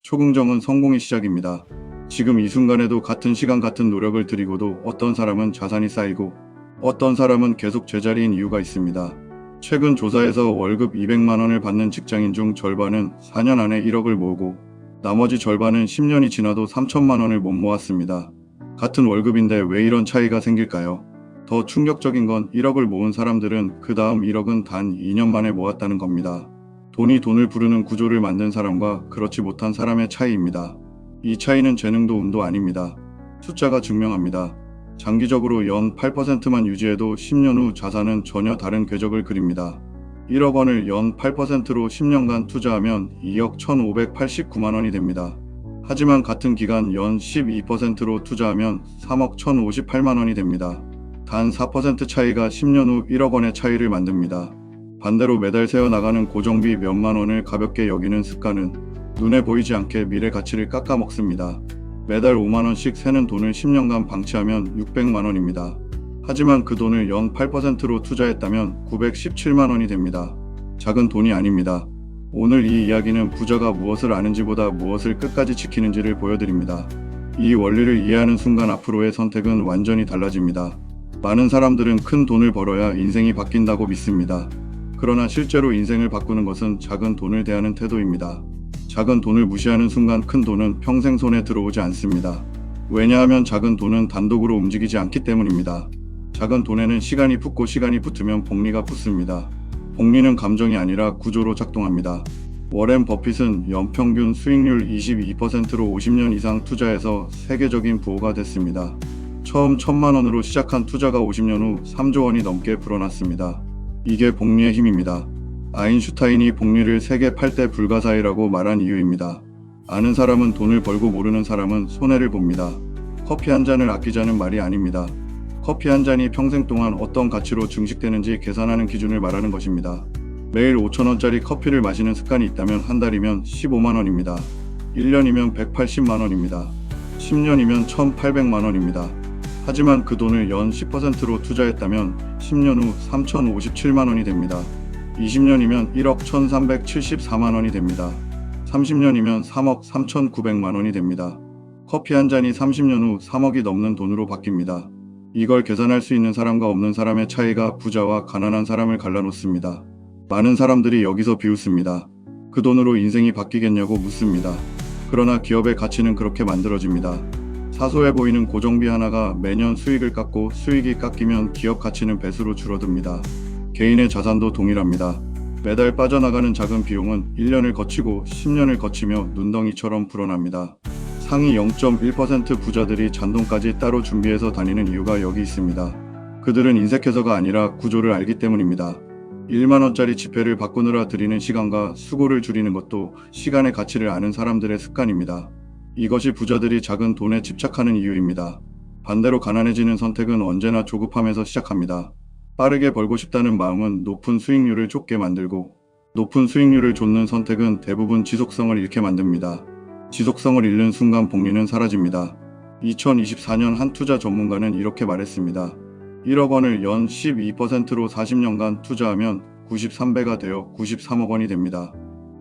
초긍정은 성공의 시작입니다. 지금 이 순간에도 같은 시간 같은 노력을 들이고도 어떤 사람은 자산이 쌓이고 어떤 사람은 계속 제자리인 이유가 있습니다. 최근 조사에서 월급 200만 원을 받는 직장인 중 절반은 4년 안에 1억을 모으고 나머지 절반은 10년이 지나도 3천만 원을 못 모았습니다. 같은 월급인데 왜 이런 차이가 생길까요? 더 충격적인 건 1억을 모은 사람들은 그 다음 1억은 단 2년 만에 모았다는 겁니다. 돈이 돈을 부르는 구조를 만든 사람과 그렇지 못한 사람의 차이입니다. 이 차이는 재능도 운도 아닙니다. 숫자가 증명합니다. 장기적으로 연 8%만 유지해도 10년 후 자산은 전혀 다른 궤적을 그립니다. 1억 원을 연 8%로 10년간 투자하면 2억 1,589만 원이 됩니다. 하지만 같은 기간 연 12%로 투자하면 3억 1,058만 원이 됩니다. 단 4% 차이가 10년 후 1억 원의 차이를 만듭니다. 반대로 매달 세어나가는 고정비 몇만 원을 가볍게 여기는 습관은 눈에 보이지 않게 미래 가치를 깎아먹습니다. 매달 5만 원씩 새는 돈을 10년간 방치하면 600만 원입니다. 하지만 그 돈을 연 8%로 투자했다면 917만 원이 됩니다. 작은 돈이 아닙니다. 오늘 이 이야기는 부자가 무엇을 아는지보다 무엇을 끝까지 지키는지를 보여드립니다. 이 원리를 이해하는 순간 앞으로의 선택은 완전히 달라집니다. 많은 사람들은 큰 돈을 벌어야 인생이 바뀐다고 믿습니다. 그러나 실제로 인생을 바꾸는 것은 작은 돈을 대하는 태도입니다. 작은 돈을 무시하는 순간 큰 돈은 평생 손에 들어오지 않습니다. 왜냐하면 작은 돈은 단독으로 움직이지 않기 때문입니다. 작은 돈에는 시간이 붙고 시간이 붙으면 복리가 붙습니다. 복리는 감정이 아니라 구조로 작동합니다. 워렌 버핏은 연평균 수익률 22%로 50년 이상 투자해서 세계적인 부호가 됐습니다. 처음 1,000만 원으로 시작한 투자가 50년 후 3조 원이 넘게 불어났습니다. 이게 복리의 힘입니다. 아인슈타인이 복리를 세계 8대 불가사의라고 말한 이유입니다. 아는 사람은 돈을 벌고 모르는 사람은 손해를 봅니다. 커피 한 잔을 아끼자는 말이 아닙니다. 커피 한 잔이 평생 동안 어떤 가치로 증식되는지 계산하는 기준을 말하는 것입니다. 매일 5,000원짜리 커피를 마시는 습관이 있다면 한 달이면 15만 원입니다. 1년이면 180만 원입니다. 10년이면 1,800만 원입니다. 하지만 그 돈을 연 10%로 투자했다면 10년 후 3,057만 원이 됩니다. 20년이면 1억 1,374만 원이 됩니다. 30년이면 3억 3,900만 원이 됩니다. 커피 한 잔이 30년 후 3억이 넘는 돈으로 바뀝니다. 이걸 계산할 수 있는 사람과 없는 사람의 차이가 부자와 가난한 사람을 갈라놓습니다. 많은 사람들이 여기서 비웃습니다. 그 돈으로 인생이 바뀌겠냐고 묻습니다. 그러나 기업의 가치는 그렇게 만들어집니다. 사소해 보이는 고정비 하나가 매년 수익을 깎고 수익이 깎이면 기업 가치는 배수로 줄어듭니다. 개인의 자산도 동일합니다. 매달 빠져나가는 작은 비용은 1년을 거치고 10년을 거치며 눈덩이처럼 불어납니다. 상위 0.1% 부자들이 잔돈까지 따로 준비해서 다니는 이유가 여기 있습니다. 그들은 인색해서가 아니라 구조를 알기 때문입니다. 1만 원짜리 지폐를 바꾸느라 들이는 시간과 수고를 줄이는 것도 시간의 가치를 아는 사람들의 습관입니다. 이것이 부자들이 작은 돈에 집착하는 이유입니다. 반대로 가난해지는 선택은 언제나 조급함에서 시작합니다. 빠르게 벌고 싶다는 마음은 높은 수익률을 쫓게 만들고 높은 수익률을 쫓는 선택은 대부분 지속성을 잃게 만듭니다. 지속성을 잃는 순간 복리는 사라집니다. 2024년 한 투자 전문가는 이렇게 말했습니다. 1억 원을 연 12%로 40년간 투자하면 93배가 되어 93억 원이 됩니다.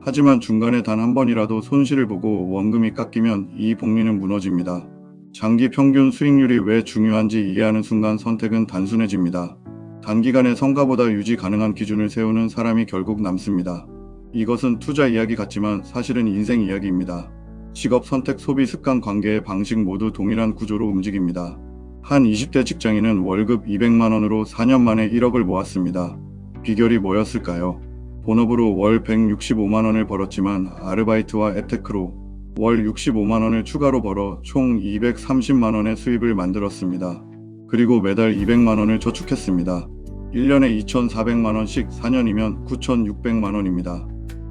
하지만 중간에 단 한 번이라도 손실을 보고 원금이 깎이면 이 복리는 무너집니다. 장기 평균 수익률이 왜 중요한지 이해하는 순간 선택은 단순해집니다. 단기간에 성과보다 유지 가능한 기준을 세우는 사람이 결국 남습니다. 이것은 투자 이야기 같지만 사실은 인생 이야기입니다. 직업 선택, 소비 습관, 관계의 방식 모두 동일한 구조로 움직입니다. 한 20대 직장인은 월급 200만 원으로 4년 만에 1억을 모았습니다. 비결이 뭐였을까요? 본업으로 월 165만 원을 벌었지만 아르바이트와 앱테크로 월 65만 원을 추가로 벌어 총 230만 원의 수입을 만들었습니다. 그리고 매달 200만 원을 저축했습니다. 1년에 2,400만 원씩 4년이면 9,600만 원입니다.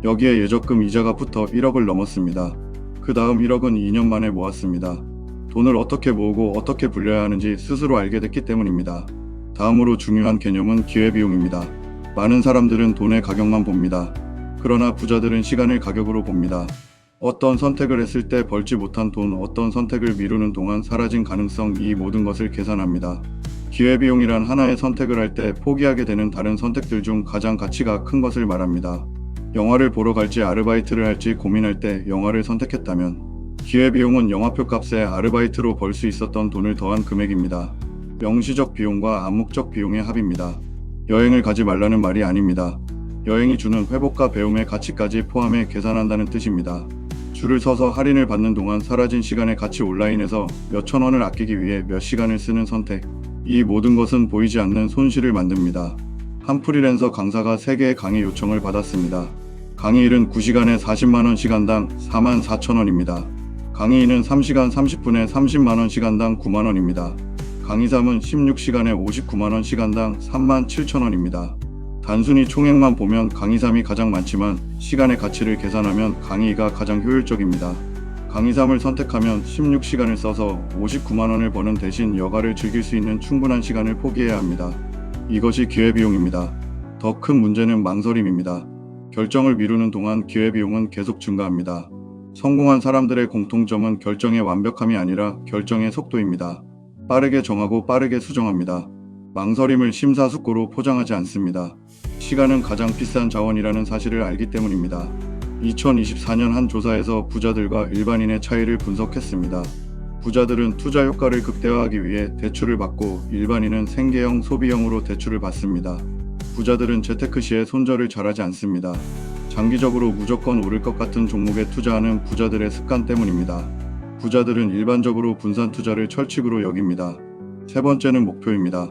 여기에 예적금 이자가 붙어 1억을 넘었습니다. 그 다음 1억은 2년 만에 모았습니다. 돈을 어떻게 모으고 어떻게 불려야 하는지 스스로 알게 됐기 때문입니다. 다음으로 중요한 개념은 기회비용입니다. 많은 사람들은 돈의 가격만 봅니다. 그러나 부자들은 시간을 가격으로 봅니다. 어떤 선택을 했을 때 벌지 못한 돈, 어떤 선택을 미루는 동안 사라진 가능성, 이 모든 것을 계산합니다. 기회비용이란 하나의 선택을 할 때 포기하게 되는 다른 선택들 중 가장 가치가 큰 것을 말합니다. 영화를 보러 갈지 아르바이트를 할지 고민할 때 영화를 선택했다면 기회비용은 영화표 값에 아르바이트로 벌 수 있었던 돈을 더한 금액입니다. 명시적 비용과 암묵적 비용의 합입니다. 여행을 가지 말라는 말이 아닙니다. 여행이 주는 회복과 배움의 가치까지 포함해 계산한다는 뜻입니다. 줄을 서서 할인을 받는 동안 사라진 시간의 가치 온라인에서 몇천 원을 아끼기 위해 몇 시간을 쓰는 선택. 이 모든 것은 보이지 않는 손실을 만듭니다. 한 프리랜서 강사가 3개의 강의 요청을 받았습니다. 강의일은 9시간에 40만원 시간당 44,000원입니다. 강의인은 3시간 30분에 30만원 시간당 9만원입니다. 강의 3은 16시간에 59만원 시간당 37,000원입니다. 단순히 총액만 보면 강의 3이 가장 많지만 시간의 가치를 계산하면 강의 2가 가장 효율적입니다. 강의 3을 선택하면 16시간을 써서 59만원을 버는 대신 여가를 즐길 수 있는 충분한 시간을 포기해야 합니다. 이것이 기회비용입니다. 더 큰 문제는 망설임입니다. 결정을 미루는 동안 기회비용은 계속 증가합니다. 성공한 사람들의 공통점은 결정의 완벽함이 아니라 결정의 속도입니다. 빠르게 정하고 빠르게 수정합니다. 망설임을 심사숙고로 포장하지 않습니다. 시간은 가장 비싼 자원이라는 사실을 알기 때문입니다. 2024년 한 조사에서 부자들과 일반인의 차이를 분석했습니다. 부자들은 투자 효과를 극대화하기 위해 대출을 받고 일반인은 생계형, 소비형으로 대출을 받습니다. 부자들은 재테크 시에 손절을 잘하지 않습니다. 장기적으로 무조건 오를 것 같은 종목에 투자하는 부자들의 습관 때문입니다. 부자들은 일반적으로 분산 투자를 철칙으로 여깁니다. 세 번째는 목표입니다.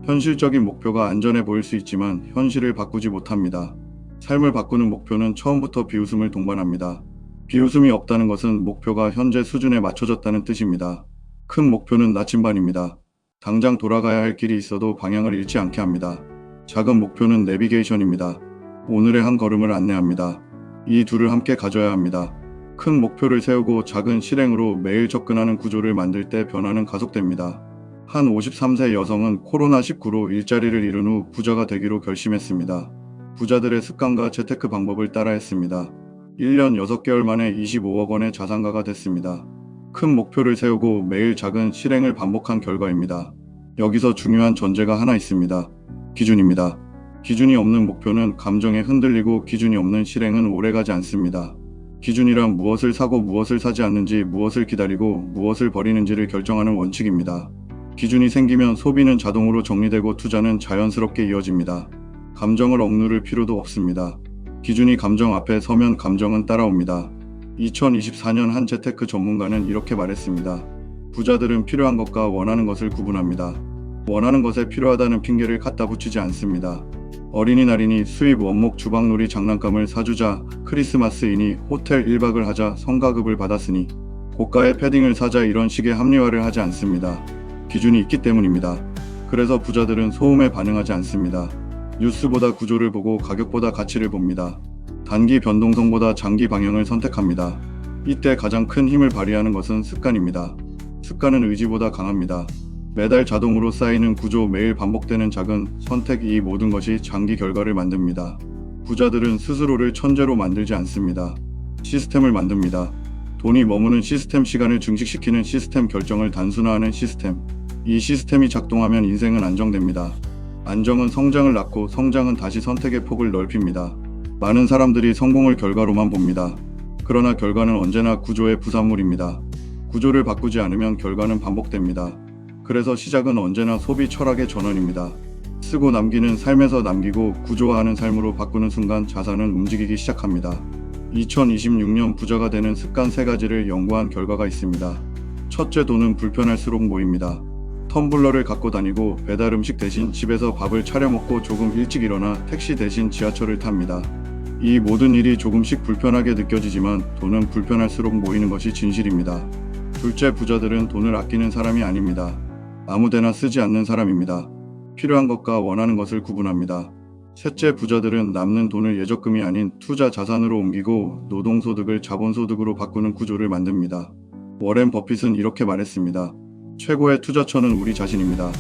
현실적인 목표가 안전해 보일 수 있지만 현실을 바꾸지 못합니다. 삶을 바꾸는 목표는 처음부터 비웃음을 동반합니다. 비웃음이 없다는 것은 목표가 현재 수준에 맞춰졌다는 뜻입니다. 큰 목표는 나침반입니다. 당장 돌아가야 할 길이 있어도 방향을 잃지 않게 합니다. 작은 목표는 내비게이션입니다. 오늘의 한 걸음을 안내합니다. 이 둘을 함께 가져야 합니다. 큰 목표를 세우고 작은 실행으로 매일 접근하는 구조를 만들 때 변화는 가속됩니다. 한 53세 여성은 코로나19로 일자리를 잃은 후 부자가 되기로 결심했습니다. 부자들의 습관과 재테크 방법을 따라했습니다. 1년 6개월 만에 25억 원의 자산가가 됐습니다. 큰 목표를 세우고 매일 작은 실행을 반복한 결과입니다. 여기서 중요한 전제가 하나 있습니다. 기준입니다. 기준이 없는 목표는 감정에 흔들리고 기준이 없는 실행은 오래가지 않습니다. 기준이란 무엇을 사고 무엇을 사지 않는지, 무엇을 기다리고 무엇을 버리는지를 결정하는 원칙입니다. 기준이 생기면 소비는 자동으로 정리되고 투자는 자연스럽게 이어집니다. 감정을 억누를 필요도 없습니다. 기준이 감정 앞에 서면 감정은 따라옵니다. 2024년 한 재테크 전문가는 이렇게 말했습니다. 부자들은 필요한 것과 원하는 것을 구분합니다. 원하는 것에 필요하다는 핑계를 갖다 붙이지 않습니다. 어린이날이니 수입 원목 주방놀이 장난감을 사주자, 크리스마스이니 호텔 1박을 하자 성과급을 받았으니 고가의 패딩을 사자 이런 식의 합리화를 하지 않습니다. 기준이 있기 때문입니다. 그래서 부자들은 소음에 반응하지 않습니다. 뉴스보다 구조를 보고 가격보다 가치를 봅니다. 단기 변동성보다 장기 방향을 선택합니다. 이때 가장 큰 힘을 발휘하는 것은 습관입니다. 습관은 의지보다 강합니다. 매달 자동으로 쌓이는 구조, 매일 반복되는 작은 선택, 이 모든 것이 장기 결과를 만듭니다. 부자들은 스스로를 천재로 만들지 않습니다. 시스템을 만듭니다. 돈이 머무는 시스템, 시간을 증식시키는 시스템, 결정을 단순화하는 시스템. 이 시스템이 작동하면 인생은 안정됩니다. 안정은 성장을 낳고 성장은 다시 선택의 폭을 넓힙니다. 많은 사람들이 성공을 결과로만 봅니다. 그러나 결과는 언제나 구조의 부산물입니다. 구조를 바꾸지 않으면 결과는 반복됩니다. 그래서 시작은 언제나 소비 철학의 전환입니다. 쓰고 남기는 삶에서 남기고 구조화하는 삶으로 바꾸는 순간 자산은 움직이기 시작합니다. 2026년 부자가 되는 습관 3가지를 연구한 결과가 있습니다. 첫째, 돈은 불편할수록 모입니다. 텀블러를 갖고 다니고 배달 음식 대신 집에서 밥을 차려 먹고 조금 일찍 일어나 택시 대신 지하철을 탑니다. 이 모든 일이 조금씩 불편하게 느껴지지만 돈은 불편할수록 모이는 것이 진실입니다. 둘째, 부자들은 돈을 아끼는 사람이 아닙니다. 아무데나 쓰지 않는 사람입니다. 필요한 것과 원하는 것을 구분합니다. 셋째, 부자들은 남는 돈을 예적금이 아닌 투자 자산으로 옮기고 노동소득을 자본소득으로 바꾸는 구조를 만듭니다. 워렌 버핏은 이렇게 말했습니다. 최고의 투자처는 우리 자신입니다.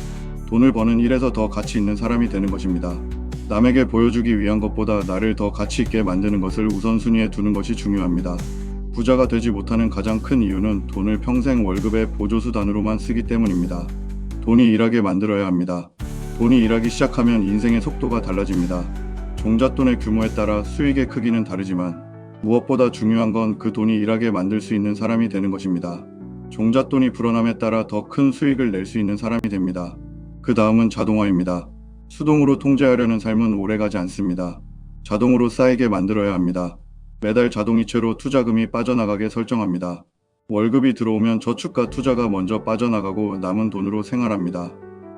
돈을 버는 일에서 더 가치 있는 사람이 되는 것입니다. 남에게 보여주기 위한 것보다 나를 더 가치 있게 만드는 것을 우선순위에 두는 것이 중요합니다. 부자가 되지 못하는 가장 큰 이유는 돈을 평생 월급의 보조수단으로만 쓰기 때문입니다. 돈이 일하게 만들어야 합니다. 돈이 일하기 시작하면 인생의 속도가 달라집니다. 종잣돈의 규모에 따라 수익의 크기는 다르지만 무엇보다 중요한 건 그 돈이 일하게 만들 수 있는 사람이 되는 것입니다. 종잣돈이 불어남에 따라 더 큰 수익을 낼 수 있는 사람이 됩니다. 그 다음은 자동화입니다. 수동으로 통제하려는 삶은 오래가지 않습니다. 자동으로 쌓이게 만들어야 합니다. 매달 자동이체로 투자금이 빠져나가게 설정합니다. 월급이 들어오면 저축과 투자가 먼저 빠져나가고 남은 돈으로 생활합니다.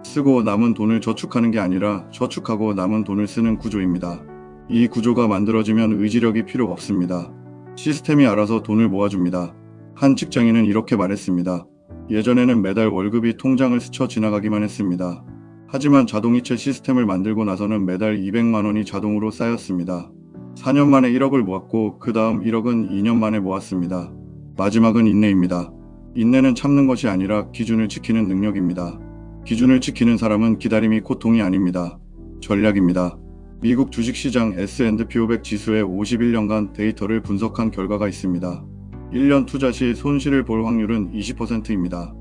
쓰고 남은 돈을 저축하는 게 아니라 저축하고 남은 돈을 쓰는 구조입니다. 이 구조가 만들어지면 의지력이 필요 없습니다. 시스템이 알아서 돈을 모아줍니다. 한 직장인은 이렇게 말했습니다. 예전에는 매달 월급이 통장을 스쳐 지나가기만 했습니다. 하지만 자동이체 시스템을 만들고 나서는 매달 200만 원이 자동으로 쌓였습니다. 4년 만에 1억을 모았고 그 다음 1억은 2년 만에 모았습니다. 마지막은 인내입니다. 인내는 참는 것이 아니라 기준을 지키는 능력입니다. 기준을 지키는 사람은 기다림이 고통이 아닙니다. 전략입니다. 미국 주식시장 S&P 500 지수의 51년간 데이터를 분석한 결과가 있습니다. 1년 투자 시 손실을 볼 확률은 20%입니다.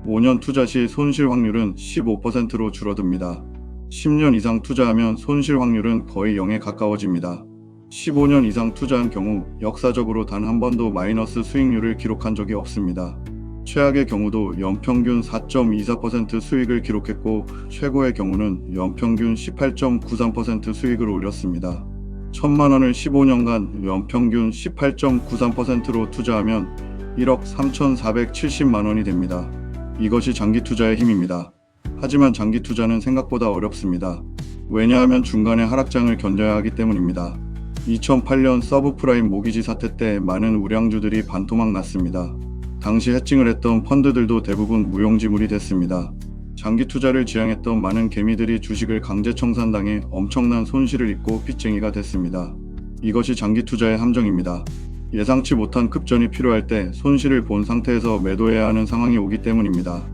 5년 투자 시 손실 확률은 15%로 줄어듭니다. 10년 이상 투자하면 손실 확률은 거의 0에 가까워집니다. 15년 이상 투자한 경우 역사적으로 단 한 번도 마이너스 수익률을 기록한 적이 없습니다. 최악의 경우도 연평균 4.24% 수익을 기록했고 최고의 경우는 연평균 18.93% 수익을 올렸습니다. 1,000만 원을 15년간 연평균 18.93%로 투자하면 1억 3,470만 원이 됩니다. 이것이 장기 투자의 힘입니다. 하지만 장기 투자는 생각보다 어렵습니다. 왜냐하면 중간에 하락장을 견뎌야 하기 때문입니다. 2008년 서브프라임 모기지 사태 때 많은 우량주들이 반토막 났습니다. 당시 해칭을 했던 펀드들도 대부분 무용지물이 됐습니다. 장기 투자를 지향했던 많은 개미들이 주식을 강제 청산당해 엄청난 손실을 입고 빚쟁이가 됐습니다. 이것이 장기 투자의 함정입니다. 예상치 못한 급전이 필요할 때 손실을 본 상태에서 매도해야 하는 상황이 오기 때문입니다.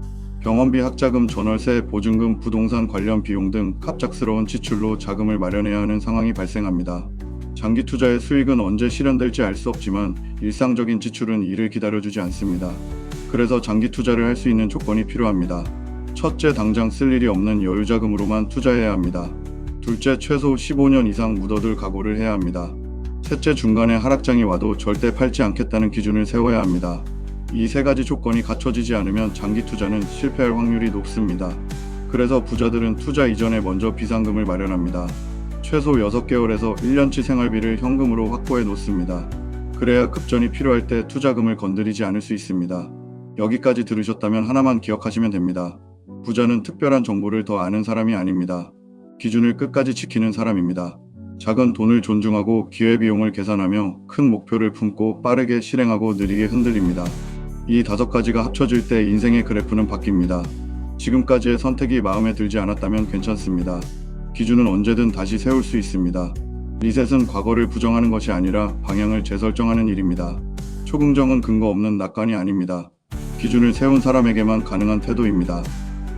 병원비, 학자금, 전월세, 보증금, 부동산 관련 비용 등 갑작스러운 지출로 자금을 마련해야 하는 상황이 발생합니다. 장기 투자의 수익은 언제 실현될지 알 수 없지만 일상적인 지출은 이를 기다려주지 않습니다. 그래서 장기 투자를 할 수 있는 조건이 필요합니다. 첫째, 당장 쓸 일이 없는 여유자금으로만 투자해야 합니다. 둘째, 최소 15년 이상 묻어둘 각오를 해야 합니다. 셋째, 중간에 하락장이 와도 절대 팔지 않겠다는 기준을 세워야 합니다. 이 세 가지 조건이 갖춰지지 않으면 장기 투자는 실패할 확률이 높습니다. 그래서 부자들은 투자 이전에 먼저 비상금을 마련합니다. 최소 6개월에서 1년치 생활비를 현금으로 확보해 놓습니다. 그래야 급전이 필요할 때 투자금을 건드리지 않을 수 있습니다. 여기까지 들으셨다면 하나만 기억하시면 됩니다. 부자는 특별한 정보를 더 아는 사람이 아닙니다. 기준을 끝까지 지키는 사람입니다. 작은 돈을 존중하고 기회비용을 계산하며 큰 목표를 품고 빠르게 실행하고 느리게 흔들립니다. 이 5가지가 합쳐질 때 인생의 그래프는 바뀝니다. 지금까지의 선택이 마음에 들지 않았다면 괜찮습니다. 기준은 언제든 다시 세울 수 있습니다. 리셋은 과거를 부정하는 것이 아니라 방향을 재설정하는 일입니다. 초긍정은 근거 없는 낙관이 아닙니다. 기준을 세운 사람에게만 가능한 태도입니다.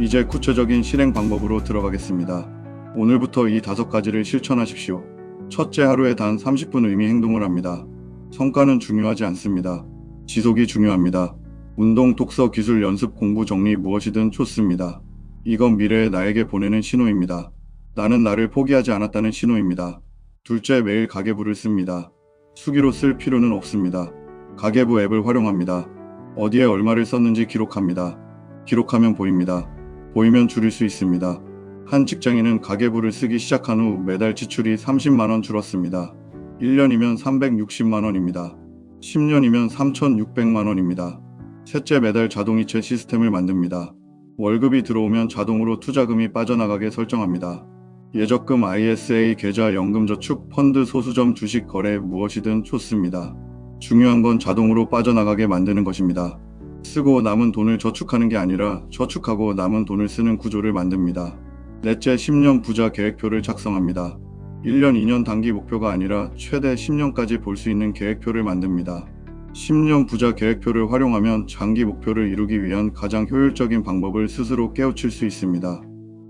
이제 구체적인 실행 방법으로 들어가겠습니다. 오늘부터 이 5가지를 실천하십시오. 첫째, 하루에 단 30분 의미 행동을 합니다. 성과는 중요하지 않습니다. 지속이 중요합니다. 운동, 독서, 기술, 연습, 공부, 정리 무엇이든 좋습니다. 이건 미래의 나에게 보내는 신호입니다. 나는 나를 포기하지 않았다는 신호입니다. 둘째, 매일 가계부를 씁니다. 수기로 쓸 필요는 없습니다. 가계부 앱을 활용합니다. 어디에 얼마를 썼는지 기록합니다. 기록하면 보입니다. 보이면 줄일 수 있습니다. 한 직장인은 가계부를 쓰기 시작한 후 매달 지출이 30만 원 줄었습니다. 1년이면 360만 원입니다. 10년이면 3,600만 원입니다. 셋째, 매달 자동이체 시스템을 만듭니다. 월급이 들어오면 자동으로 투자금이 빠져나가게 설정합니다. 예적금, ISA, 계좌, 연금저축, 펀드, 소수점, 주식, 거래 무엇이든 좋습니다. 중요한 건 자동으로 빠져나가게 만드는 것입니다. 쓰고 남은 돈을 저축하는 게 아니라 저축하고 남은 돈을 쓰는 구조를 만듭니다. 넷째, 10년 부자 계획표를 작성합니다. 1년, 2년 단기 목표가 아니라 최대 10년까지 볼 수 있는 계획표를 만듭니다. 10년 부자 계획표를 활용하면 장기 목표를 이루기 위한 가장 효율적인 방법을 스스로 깨우칠 수 있습니다.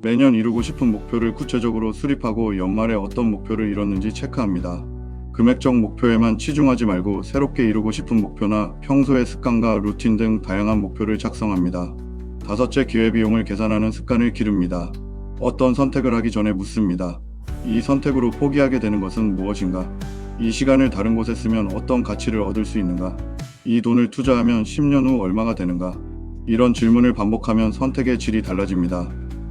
매년 이루고 싶은 목표를 구체적으로 수립하고 연말에 어떤 목표를 이뤘는지 체크합니다. 금액적 목표에만 치중하지 말고 새롭게 이루고 싶은 목표나 평소의 습관과 루틴 등 다양한 목표를 작성합니다. 다섯째, 기회비용을 계산하는 습관을 기릅니다. 어떤 선택을 하기 전에 묻습니다. 이 선택으로 포기하게 되는 것은 무엇인가? 이 시간을 다른 곳에 쓰면 어떤 가치를 얻을 수 있는가? 이 돈을 투자하면 10년 후 얼마가 되는가? 이런 질문을 반복하면 선택의 질이 달라집니다.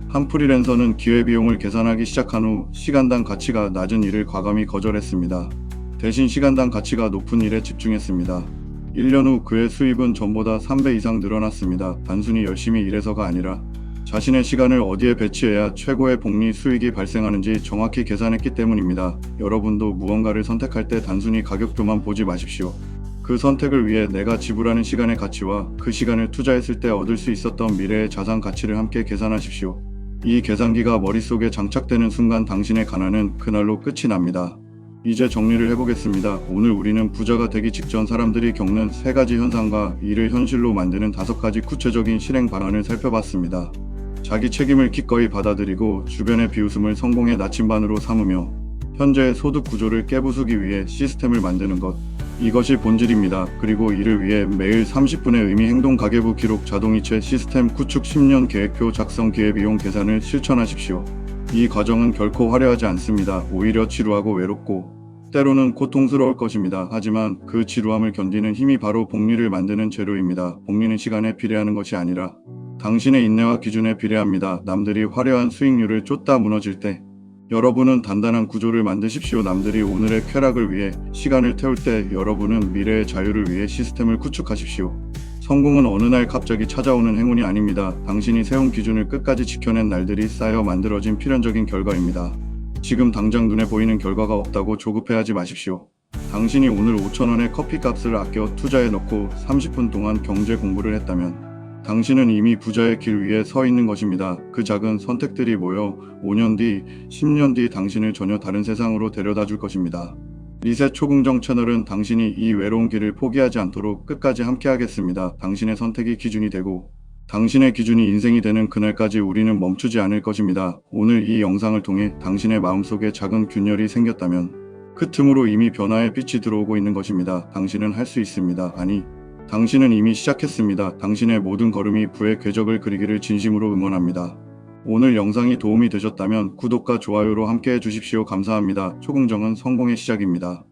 한 프리랜서는 기회비용을 계산하기 시작한 후 시간당 가치가 낮은 일을 과감히 거절했습니다. 대신 시간당 가치가 높은 일에 집중했습니다. 1년 후 그의 수입은 전보다 3배 이상 늘어났습니다. 단순히 열심히 일해서가 아니라 자신의 시간을 어디에 배치해야 최고의 복리 수익이 발생하는지 정확히 계산했기 때문입니다. 여러분도 무언가를 선택할 때 단순히 가격표만 보지 마십시오. 그 선택을 위해 내가 지불하는 시간의 가치와 그 시간을 투자했을 때 얻을 수 있었던 미래의 자산 가치를 함께 계산하십시오. 이 계산기가 머릿속에 장착되는 순간 당신의 가난은 그날로 끝이 납니다. 이제 정리를 해보겠습니다. 오늘 우리는 부자가 되기 직전 사람들이 겪는 3가지 현상과 이를 현실로 만드는 5가지 구체적인 실행 방안을 살펴봤습니다. 자기 책임을 기꺼이 받아들이고 주변의 비웃음을 성공의 나침반으로 삼으며 현재의 소득 구조를 깨부수기 위해 시스템을 만드는 것. 이것이 본질입니다. 그리고 이를 위해 매일 30분의 의미 행동 가계부 기록 자동이체 시스템 구축 10년 계획표 작성 기회비용 계산을 실천하십시오. 이 과정은 결코 화려하지 않습니다. 오히려 지루하고 외롭고 때로는 고통스러울 것입니다. 하지만 그 지루함을 견디는 힘이 바로 복리를 만드는 재료입니다. 복리는 시간에 비례하는 것이 아니라 당신의 인내와 기준에 비례합니다. 남들이 화려한 수익률을 쫓다 무너질 때 여러분은 단단한 구조를 만드십시오. 남들이 오늘의 쾌락을 위해 시간을 태울 때 여러분은 미래의 자유를 위해 시스템을 구축하십시오. 성공은 어느 날 갑자기 찾아오는 행운이 아닙니다. 당신이 세운 기준을 끝까지 지켜낸 날들이 쌓여 만들어진 필연적인 결과입니다. 지금 당장 눈에 보이는 결과가 없다고 조급해하지 마십시오. 당신이 오늘 5,000원의 커피값을 아껴 투자해 놓고 30분 동안 경제 공부를 했다면 당신은 이미 부자의 길 위에 서 있는 것입니다. 그 작은 선택들이 모여 5년 뒤, 10년 뒤 당신을 전혀 다른 세상으로 데려다 줄 것입니다. 리셋 초긍정 채널은 당신이 이 외로운 길을 포기하지 않도록 끝까지 함께 하겠습니다. 당신의 선택이 기준이 되고 당신의 기준이 인생이 되는 그날까지 우리는 멈추지 않을 것입니다. 오늘 이 영상을 통해 당신의 마음속에 작은 균열이 생겼다면 그 틈으로 이미 변화의 빛이 들어오고 있는 것입니다. 당신은 할 수 있습니다. 아니, 당신은 이미 시작했습니다. 당신의 모든 걸음이 부의 궤적을 그리기를 진심으로 응원합니다. 오늘 영상이 도움이 되셨다면 구독과 좋아요로 함께 해주십시오. 감사합니다. 초긍정은 성공의 시작입니다.